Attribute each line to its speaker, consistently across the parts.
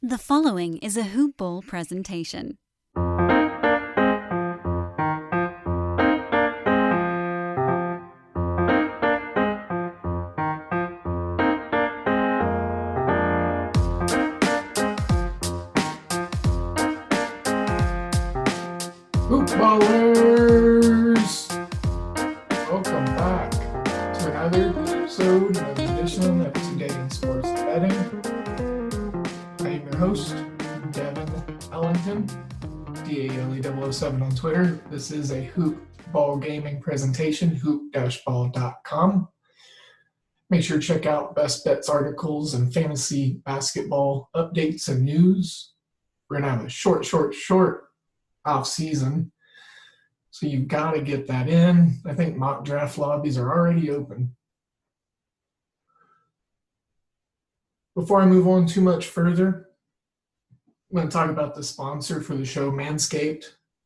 Speaker 1: The following is a Hoop Ball presentation.
Speaker 2: Hoop Ballers! Welcome back to another episode, another edition of Today in Sports Betting. I am your host, Devin Ellington, DALE007 on Twitter. This is a Hoop Ball Gaming presentation, hoop-ball.com. Make sure to check out best bets articles and fantasy basketball updates and news. We're going to have a short off season, so you've got to get that in. I think mock draft lobbies are already open. Before I move on too much further, I'm going to talk about the sponsor for the show, Manscaped.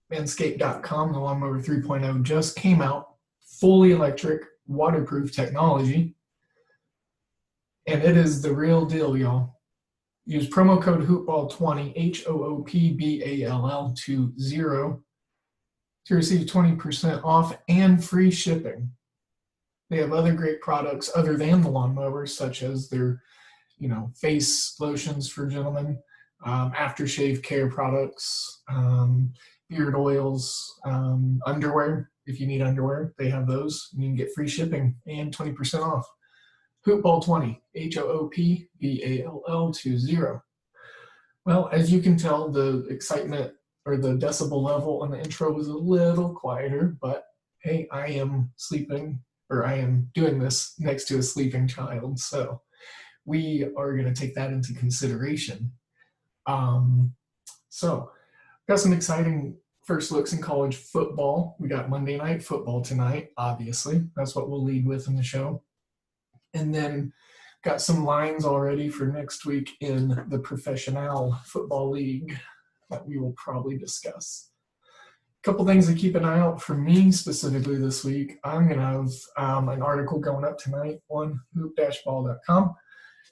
Speaker 2: Manscaped.com, the Lawnmower 3.0 just came out, fully electric, waterproof technology, and it is the real deal, y'all. Use promo code HoopBall20, HOOPBALL20, to receive 20% off and free shipping. They have other great products other than the lawnmowers, such as their, face lotions for gentlemen, aftershave care products, beard oils, underwear. If you need underwear, they have those. And you can get free shipping and 20% off. HoopBall20, HOOPBALL20. Well, as you can tell, the excitement or the decibel level on the intro was a little quieter, but hey, I am doing this next to a sleeping child, so we are going to take that into consideration. So, got some exciting first looks in college football. We got Monday Night Football tonight, obviously. That's what we'll lead with in the show. And then got some lines already for next week in the Professional Football League that we will probably discuss. A couple things to keep an eye out for me specifically this week. I'm going to have an article going up tonight on hoop-ball.com.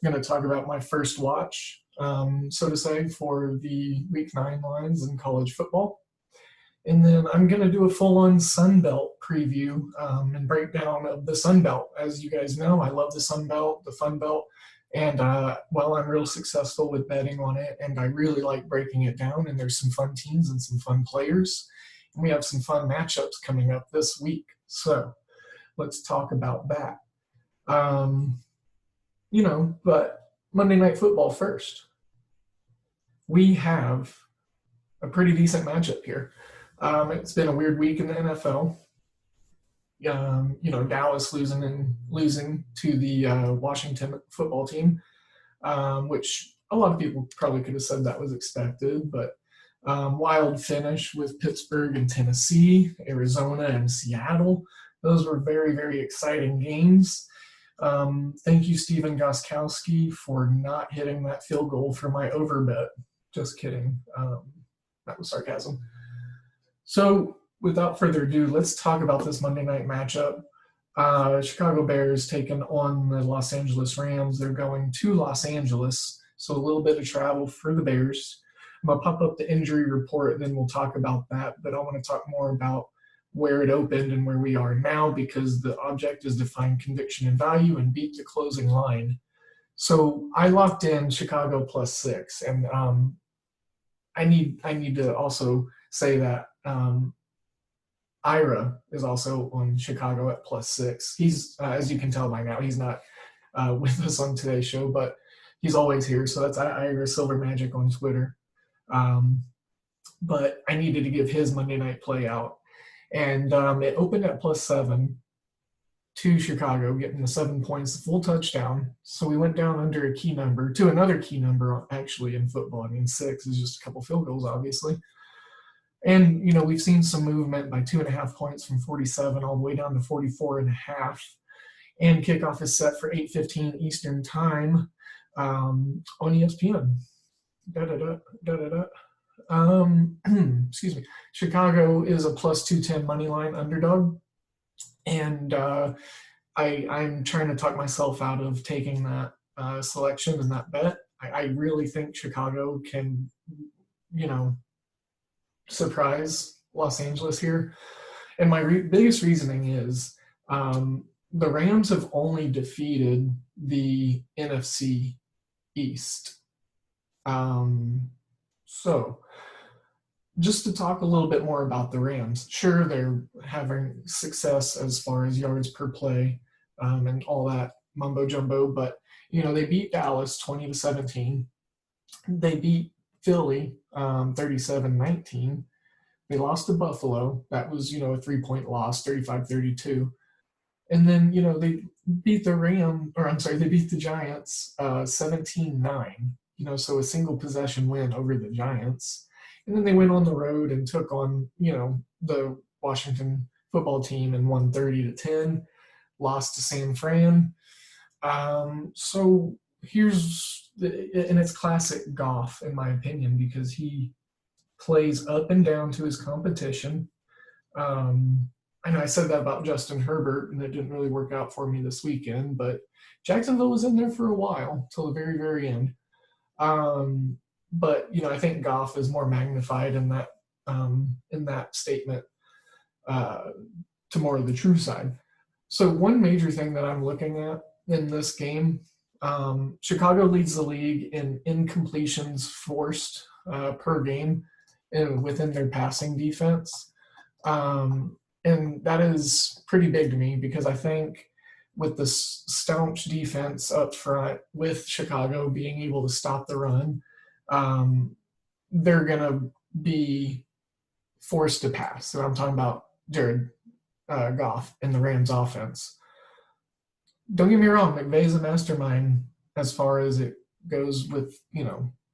Speaker 2: I'm going to talk about my first watch, so to say, for the Week 9 lines in college football. And then I'm going to do a full-on Sun Belt preview and breakdown of the Sun Belt. As you guys know, I love the Sun Belt, the Fun Belt, and I'm real successful with betting on it, and I really like breaking it down, and there's some fun teams and some fun players. And we have some fun matchups coming up this week, so let's talk about that. But Monday Night Football first. We have a pretty decent matchup here. It's been a weird week in the NFL. Dallas losing to the Washington football team, which a lot of people probably could have said that was expected, but wild finish with Pittsburgh and Tennessee, Arizona and Seattle. Those were very, very exciting games. Thank you, Stephen Gostkowski, for not hitting that field goal for my over bet. Just kidding. That was sarcasm. So without further ado, let's talk about this Monday night matchup. Chicago Bears taking on the Los Angeles Rams. They're going to Los Angeles, so a little bit of travel for the Bears. I'm going to pop up the injury report, and then we'll talk about that. But I want to talk more about where it opened and where we are now, because the object is to find conviction and value and beat the closing line. So I locked in Chicago +6, and I need to also say that Ira is also on Chicago at +6. He's, as you can tell by now, he's not with us on today's show, but he's always here. So that's Ira Silver Magic on Twitter. But I needed to give his Monday night play out. And it opened at +7 to Chicago, getting the 7 points, the full touchdown. So we went down under a key number to another key number, actually, in football. 6 is just a couple field goals, obviously. And, we've seen some movement by 2.5 points from 47 all the way down to 44.5. And kickoff is set for 8:15 Eastern time on ESPN. Excuse me. Chicago is a +210 money line underdog. And I'm trying to talk myself out of taking that selection and that bet. I really think Chicago can, you know, surprise Los Angeles here. And my biggest reasoning is the Rams have only defeated the NFC East. So, just to talk a little bit more about the Rams, sure, they're having success as far as yards per play and all that mumbo jumbo, but they beat Dallas 20-17. They beat Philly 37-19. They lost to Buffalo. That was, a 3-point loss, 35-32. And then, they beat they beat the Giants 17-9, so a single possession win over the Giants. And then they went on the road and took on, the Washington football team and won 30-10, lost to San Fran. So and it's classic Goff, in my opinion, because he plays up and down to his competition. I know I said that about Justin Herbert, and it didn't really work out for me this weekend, but Jacksonville was in there for a while, till the very, very end. But I think Goff is more magnified in that statement to more of the true side. So one major thing that I'm looking at in this game, Chicago leads the league in incompletions forced per game within their passing defense. And that is pretty big to me, because I think with the staunch defense up front, with Chicago being able to stop the run, they're going to be forced to pass. So I'm talking about Jared Goff and the Rams offense. Don't get me wrong, McVay's a mastermind as far as it goes with,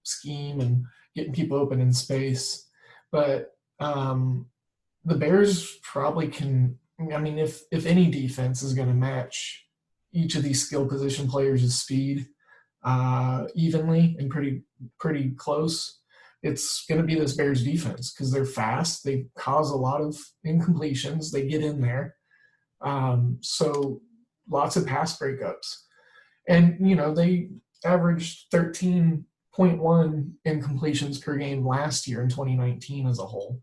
Speaker 2: scheme and getting people open in space. But the Bears probably can, if any defense is going to match each of these skill position players' speed evenly and pretty close, it's going to be this Bears defense, because they're fast. They cause a lot of incompletions. They get in there. So lots of pass breakups. And, they averaged 13.1 incompletions per game last year in 2019 as a whole.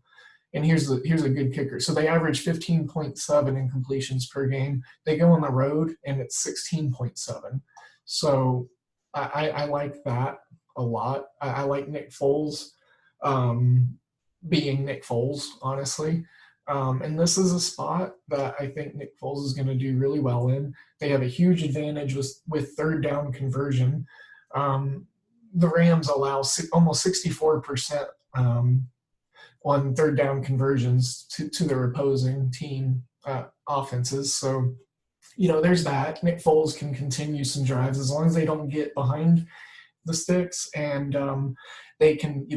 Speaker 2: And here's a good kicker. So they average 15.7 incompletions per game. They go on the road, and it's 16.7. So I like that a lot. I like Nick Foles being Nick Foles, honestly. And this is a spot that I think Nick Foles is going to do really well in. They have a huge advantage with third down conversion. The Rams allow almost 64% on third down conversions to their opposing team offenses. So, there's that. Nick Foles can continue some drives as long as they don't get behind the sticks, and they can,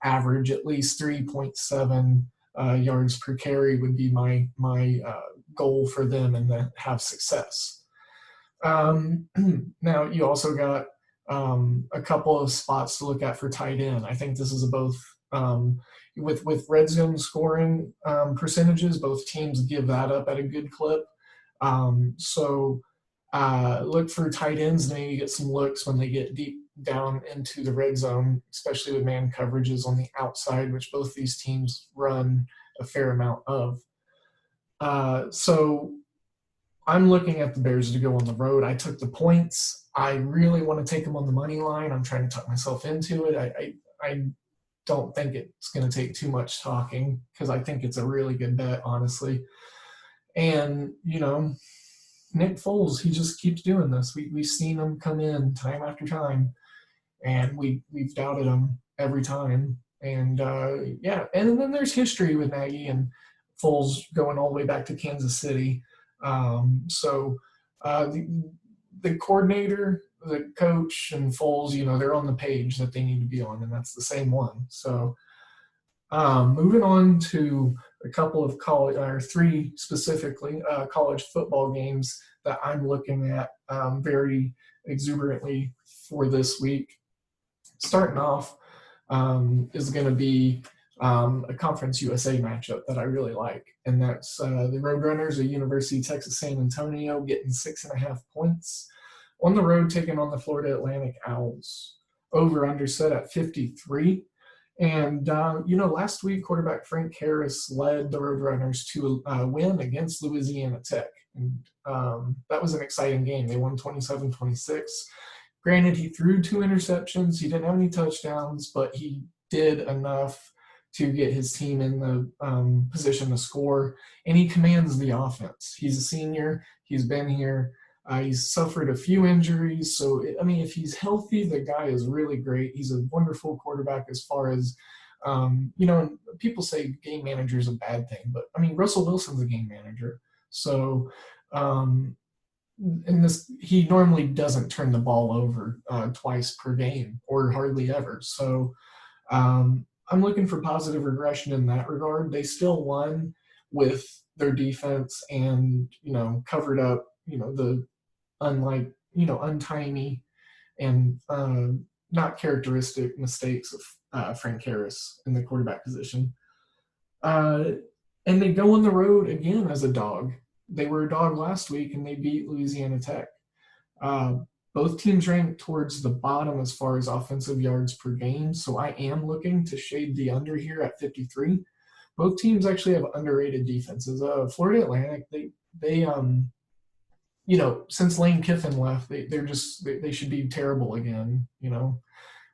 Speaker 2: average at least 3.7 yards per carry would be my goal for them, and then have success. Now, you also got a couple of spots to look at for tight end. I think this is both with red zone scoring percentages, both teams give that up at a good clip. So look for tight ends, and maybe get some looks when they get deep down into the red zone, especially with man coverages on the outside, which both these teams run a fair amount of. So I'm looking at the Bears to go on the road. I took the points. I really want to take them on the money line. I'm trying to talk myself into it. I don't think it's going to take too much talking, because I think it's a really good bet, honestly. And, Nick Foles, he just keeps doing this. We've seen him come in time after time, and we've doubted him every time. And, and then there's history with Nagy and Foles going all the way back to Kansas City. So the coordinator, the coach, and Foles, they're on the page that they need to be on, and that's the same one. So moving on to a couple of three specifically college football games that I'm looking at very exuberantly for this week. Starting off is going to be a Conference USA matchup that I really like, and that's the Roadrunners of University of Texas San Antonio getting 6.5 points on the road, taking on the Florida Atlantic Owls. over under set at 53. And, last week, quarterback Frank Harris led the Roadrunners to a win against Louisiana Tech. And that was an exciting game. They won 27-26. Granted, he threw 2 interceptions. He didn't have any touchdowns, but he did enough to get his team in the position to score. And he commands the offense. He's a senior. He's been here. He's suffered a few injuries. So, if he's healthy, the guy is really great. He's a wonderful quarterback as far as, people say game manager is a bad thing. But, Russell Wilson's a game manager. So, he normally doesn't turn the ball over twice per game or hardly ever. So, I'm looking for positive regression in that regard. They still won with their defense and, covered up, the untiny and not characteristic mistakes of Frank Harris in the quarterback position. And they go on the road again as a dog. They were a dog last week and they beat Louisiana Tech. Both teams ranked towards the bottom as far as offensive yards per game, so I am looking to shade the under here at 53. Both teams actually have underrated defenses. Florida Atlantic, they since Lane Kiffin left, they should be terrible again,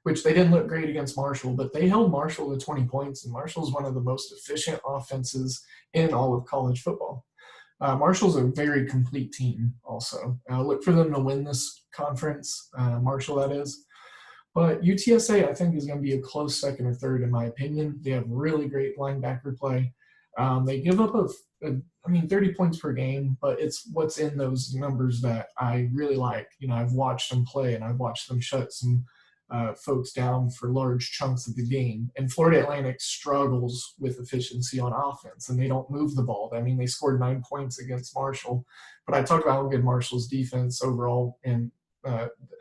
Speaker 2: which they didn't look great against Marshall, but they held Marshall to 20 points, and Marshall's one of the most efficient offenses in all of college football. Marshall's a very complete team also. Look for them to win this conference, Marshall that is. But UTSA, I think, is going to be a close second or third in my opinion. They have really great linebacker play. They give up 30 points per game, but it's what's in those numbers that I really like. I've watched them play and I've watched them shut some folks down for large chunks of the game. And Florida Atlantic struggles with efficiency on offense, and they don't move the ball. They scored 9 points against Marshall. But I talked about how good Marshall's defense overall and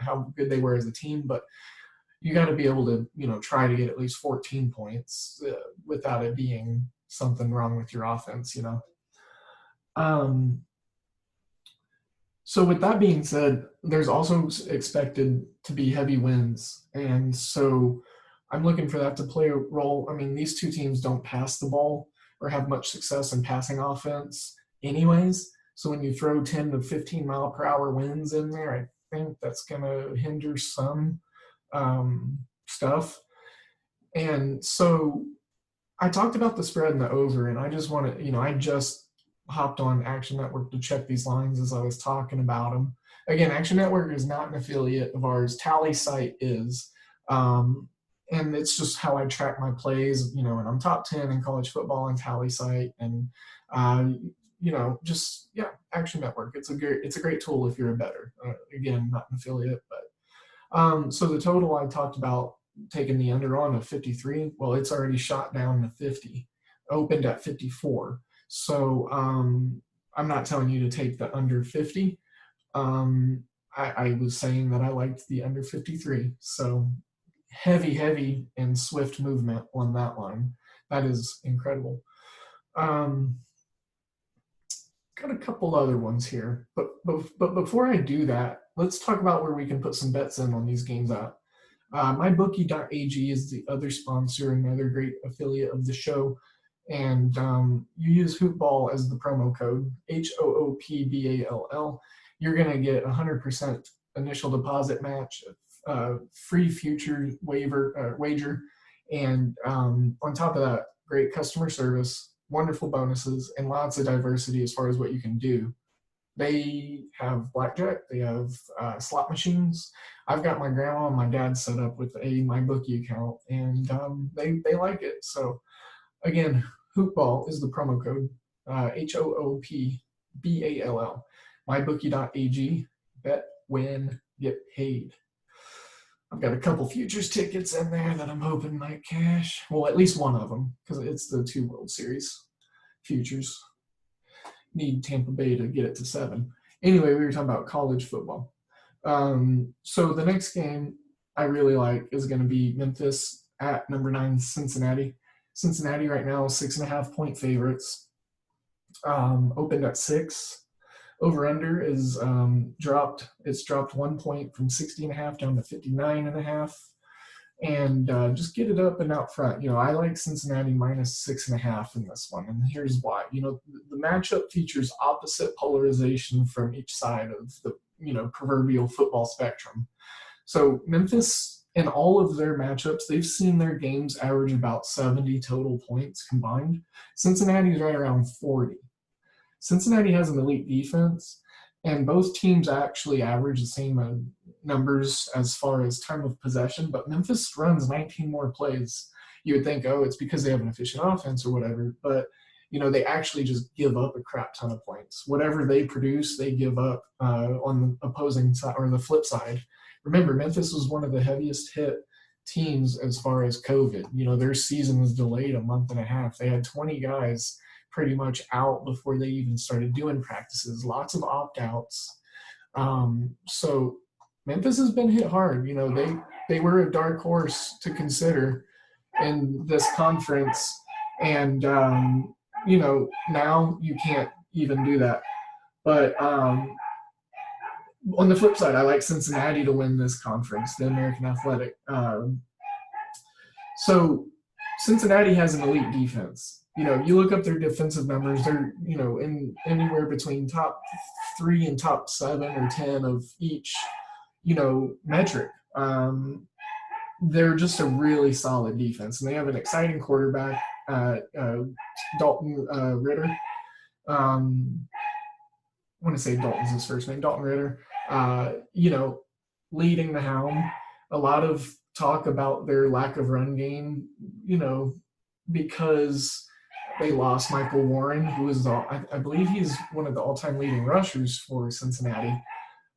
Speaker 2: how good they were as a team. But you got to be able to, try to get at least 14 points without it being something wrong with your offense, So with that being said, there's also expected to be heavy winds. And so I'm looking for that to play a role. These two teams don't pass the ball or have much success in passing offense anyways. So when you throw 10 to 15 mile per hour winds in there, I think that's going to hinder some stuff. And so I talked about the spread and the over, and I just want to, I just hopped on Action Network to check these lines as I was talking about them. Again, Action Network is not an affiliate of ours. Tally Site is. And it's just how I track my plays, and I'm top 10 in college football on Tally Site. And, Action Network. It's a great tool if you're a bettor. Again, not an affiliate, but so the total I talked about taking the under on of 53, well, it's already shot down to 50, opened at 54. So I'm not telling you to take the under 50. I was saying that I liked the under 53. So heavy and swift movement on that line. That is incredible. Got a couple other ones here. But before I do that, let's talk about where we can put some bets in on these games out. MyBookie.ag is the other sponsor, another great affiliate of the show. And you use Hoopball as the promo code, HOOPBALL. You're going to get 100% initial deposit match, free future wager, and on top of that, great customer service, wonderful bonuses, and lots of diversity as far as what you can do. They have blackjack, they have slot machines. I've got my grandma and my dad set up with a MyBookie account, and they like it. So again, Hoopball is the promo code, HOOPBALL. MyBookie.ag, bet, win, get paid. I've got a couple futures tickets in there that I'm hoping might cash. Well, at least one of them, because it's the 2 World Series futures. Need Tampa Bay to get it to 7. Anyway, we were talking about college football. So the next game I really like is going to be Memphis at number 9 Cincinnati. Cincinnati right now is 6.5-point favorites. Opened at 6. Over under is dropped. It's dropped 1 point from 60.5 down to 59.5. and just get it up and out front. I like Cincinnati minus 6.5 in this one, and here's why. The matchup features opposite polarization from each side of the proverbial football spectrum. So Memphis, in all of their matchups, they've seen their games average about 70 total points combined. Cincinnati's right around 40. Cincinnati has an elite defense, and both teams actually average the same numbers as far as time of possession, but Memphis runs 19 more plays. You would think, oh, it's because they have an efficient offense or whatever, but they actually just give up a crap ton of points. Whatever they produce, they give up on the opposing side or the flip side. Remember, Memphis was one of the heaviest hit teams as far as COVID. Their season was delayed a month and a half. They had 20 guys pretty much out before they even started doing practices, lots of opt-outs. So Memphis has been hit hard. They were a dark horse to consider in this conference. And, now you can't even do that. But on the flip side, I like Cincinnati to win this conference, the American Athletic. So Cincinnati has an elite defense. You look up their defensive numbers, they're, in anywhere between top 3 and top 7 or 10 of each, metric. They're just a really solid defense, and they have an exciting quarterback, Dalton Ritter. I want to say Dalton's his first name, Dalton Ritter. Leading the helm. A lot of talk about their lack of run game, because they lost Michael Warren, who is, I believe he's one of the all-time leading rushers for Cincinnati.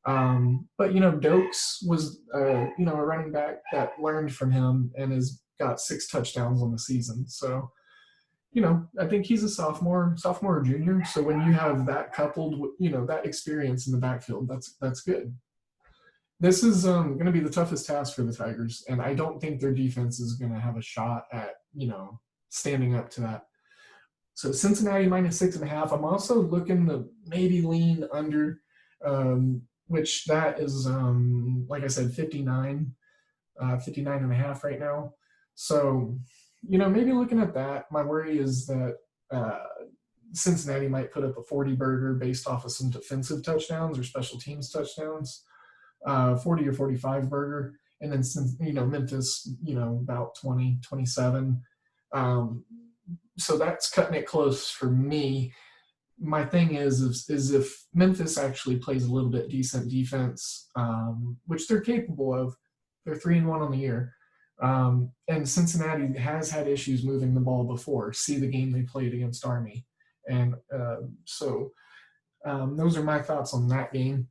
Speaker 2: But Dokes was, a running back that learned from him and has got 6 touchdowns on the season. So, I think he's a sophomore or junior. So when you have that coupled with, that experience in the backfield, that's good. This is going to be the toughest task for the Tigers, and I don't think their defense is going to have a shot at, standing up to that. So Cincinnati minus 6.5. I'm also looking to maybe lean under, which that is, like I said, 59 and a half right now. So, maybe looking at that. My worry is that Cincinnati might put up a 40 burger based off of some defensive touchdowns or special teams touchdowns, 40 or 45 burger. And then, Memphis, about 20, 27. So that's cutting it close for me. My thing is if Memphis actually plays a little bit decent defense, which they're capable of, they're 3-1 on the year. And Cincinnati has had issues moving the ball before. See the game they played against Army. And so those are my thoughts on that game.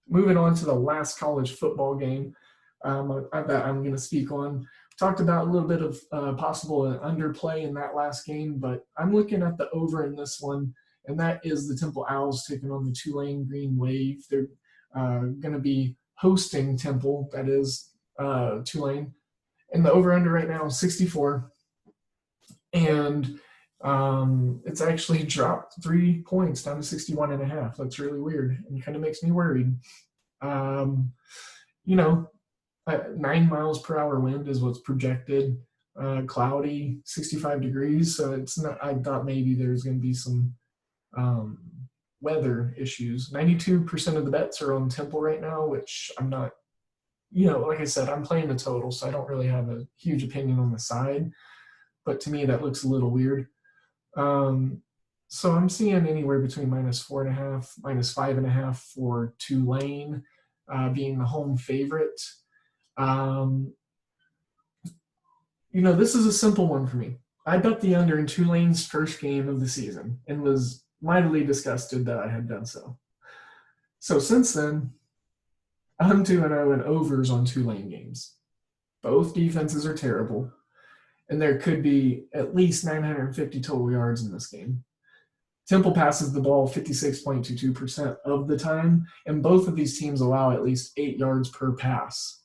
Speaker 2: Moving on to the last college football game that I'm going to speak on. Talked about a little bit of possible underplay in that last game, but I'm looking at the over in this one, and that is the Temple Owls taking on the Tulane Green Wave. They're going to be hosting Temple, that is Tulane, and the over-under right now is 64, and it's actually dropped 3 points down to 61.5. That's really weird and kind of makes me worried. 9 miles per hour wind is what's projected. Cloudy, 65 degrees. So it's not. I thought maybe there's going to be some weather issues. 92% of the bets are on Temple right now, which I'm not. Like I said, I'm playing the total, so I don't really have a huge opinion on the side. But to me, that looks a little weird. So I'm seeing anywhere between -4.5, -5.5 for Tulane being the home favorite. This is a simple one for me. I bet the under in Tulane's first game of the season and was mightily disgusted that I had done so. So since then, I'm 2-0 in overs on Tulane games. Both defenses are terrible, and there could be at least 950 total yards in this game. Temple passes the ball 56.22% of the time, and both of these teams allow at least 8 yards per pass.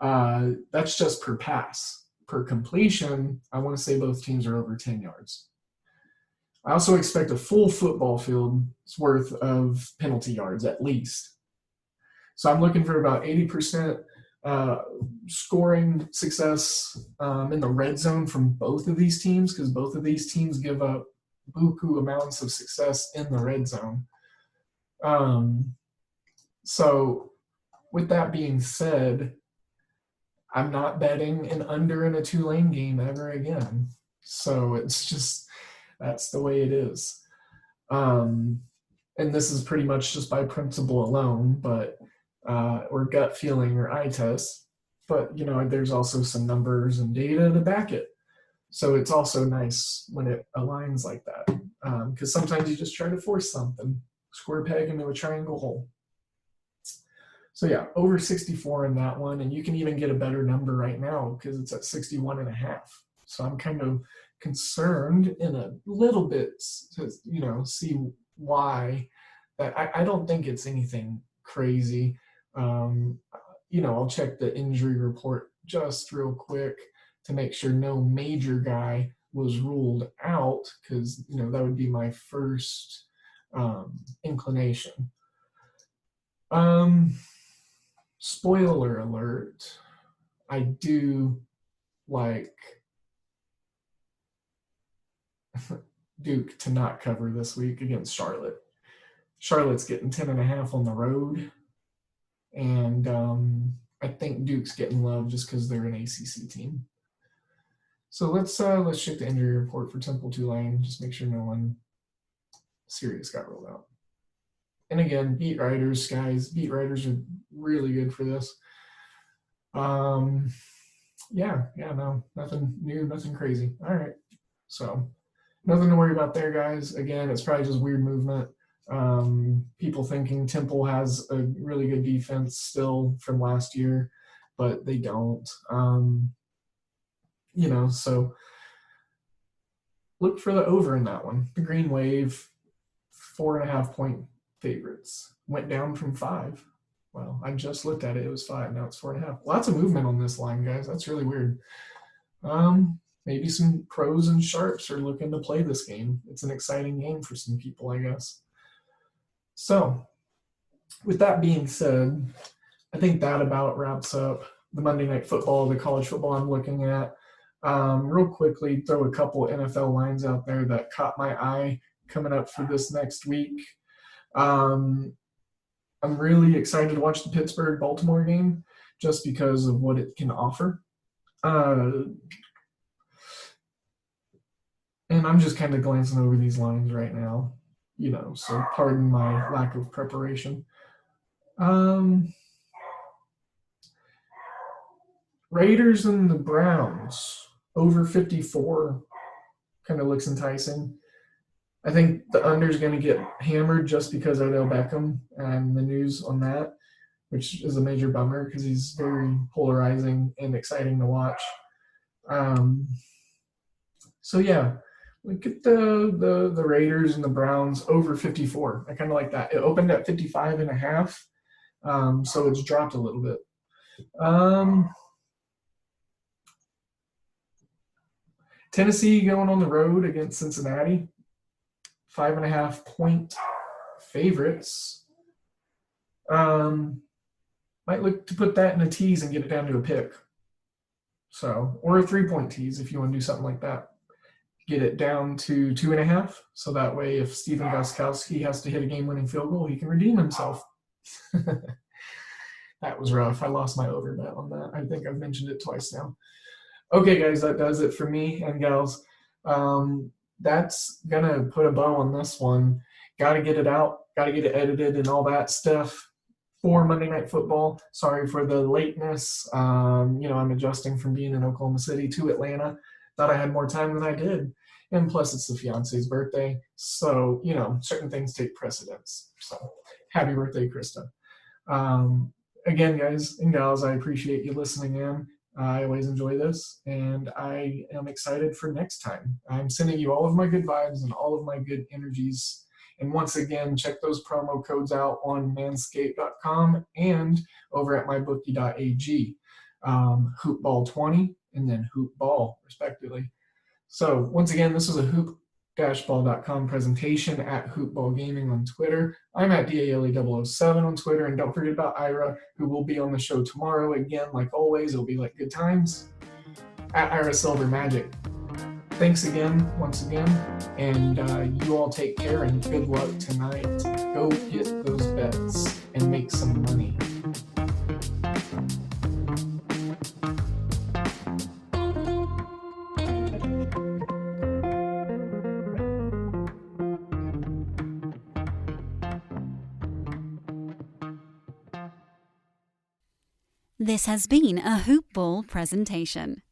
Speaker 2: That's just per pass. Per completion, I want to say both teams are over 10 yards. I also expect a full football field's worth of penalty yards at least. So I'm looking for about 80% scoring success in the red zone from both of these teams, because both of these teams give up buku amounts of success in the red zone. So with that being said, I'm not betting an under in a Tulane game ever again. So it's just, that's the way it is. And this is pretty much just by principle alone, but or gut feeling or eye test. But, there's also some numbers and data to back it. So it's also nice when it aligns like that. Because sometimes you just try to force something, square peg into a triangle hole. So yeah, over 64 in that one. And you can even get a better number right now because it's at 61.5. So I'm kind of concerned in a little bit to, see why. That I don't think it's anything crazy. I'll check the injury report just real quick to make sure no major guy was ruled out, because that would be my first inclination. Spoiler alert, I do like Duke to not cover this week against Charlotte. Charlotte's getting 10.5 on the road, and I think Duke's getting love just because they're an ACC team. So let's check the injury report for Temple Tulane. Just make sure no one serious got ruled out. And again, beat writers, guys. Beat writers are really good for this. No, nothing new, nothing crazy. All right, so nothing to worry about there, guys. Again, it's probably just weird movement. People thinking Temple has a really good defense still from last year, but they don't. So look for the over in that one. The Green Wave, 4.5 point favorites, went down from 5. Well, I just looked at it. It was 5. Now it's 4.5. Lots of movement on this line, guys. That's really weird. Maybe some pros and sharps are looking to play this game. It's an exciting game for some people, I guess. So with that being said, I think that about wraps up the Monday Night Football, the college football I'm looking at. Real quickly, throw a couple NFL lines out there that caught my eye coming up for this next week. I'm really excited to watch the Pittsburgh-Baltimore game just because of what it can offer. And I'm just kind of glancing over these lines right now, so pardon my lack of preparation. Raiders and the Browns, over 54, kind of looks enticing. I think the under is going to get hammered just because Odell Beckham and the news on that, which is a major bummer because he's very polarizing and exciting to watch. Look at the Raiders and the Browns over 54. I kind of like that. It opened at 55.5, so it's dropped a little bit. Tennessee going on the road against Cincinnati, 5.5 point favorites. Might look to put that in a tease and get it down to a pick. So, or a 3-point tease if you want to do something like that. Get it down to 2.5. So that way, if Steven Gostkowski has to hit a game-winning field goal, he can redeem himself. That was rough. I lost my over bet on that. I think I've mentioned it twice now. Okay, guys, that does it for me and gals. That's going to put a bow on this one. Got to get it out. Got to get it edited and all that stuff for Monday Night Football. Sorry for the lateness. I'm adjusting from being in Oklahoma City to Atlanta. Thought I had more time than I did. And plus, it's the fiance's birthday. So, certain things take precedence. So, happy birthday, Krista. Again, guys and gals, I appreciate you listening in. I always enjoy this, and I am excited for next time. I'm sending you all of my good vibes and all of my good energies. And once again, check those promo codes out on manscaped.com and over at mybookie.ag. Hoopball20 and then hoopball, respectively. So once again, this was a Hoop hoop-ball.com presentation at Hoopball Gaming on Twitter. I'm at DALE007 on Twitter, and don't forget about Ira, who will be on the show tomorrow. Again, like always, it'll be like good times at Ira Silver Magic. Thanks again, once again, and you all take care and good luck tonight. Go get those bets and make some money.
Speaker 1: This has been a Hoop Ball presentation.